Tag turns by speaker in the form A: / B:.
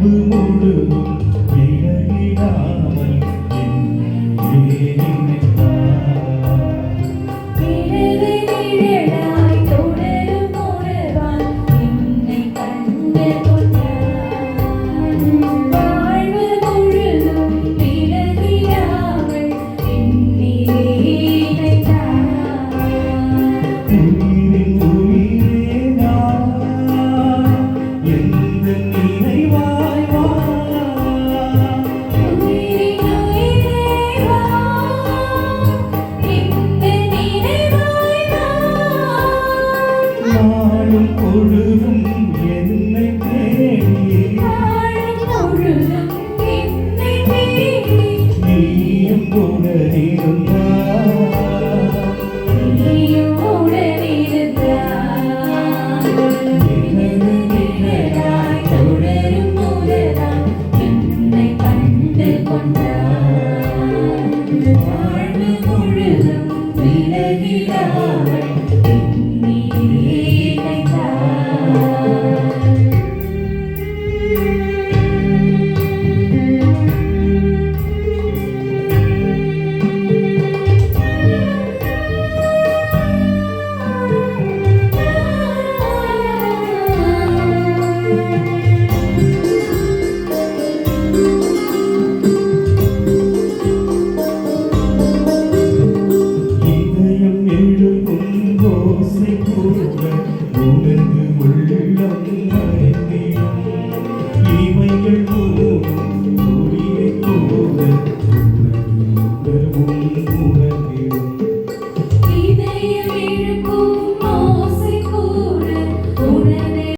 A: வாழ்வு முழுதும் விலகிடாமல் என்னையே நினைத்தார்.
B: இடது நிழலாய் தொடரும் ஒருவன் என்னை கண்டு கொண்டார். வாழ்வு முழுதும் விலகிடாமல் என்னையே நினைத்தார்.
A: உயிரின் உயிரே நான், எந்தன் நினைவாய் வா.
B: உயிரின் உயிரே வா, எந்த நினைவாய் வா.
A: நாளும் பொழுதும் என்னை தேடி
B: வாழும் பொழுதும் என்னை தேடி
A: நீயும் உடனிருந்தாய்.
B: நீயும் உடனிருந்தாய். எனது நிழலாய் தொடரும் ஒருவன் என்னை கண்டு கொண்டார். வாழ்வு முழுதும் விலகிடாமல் என்னையே நினைத்தார்.
A: இதயம் எழுப்பும் ஓசை கூட உனது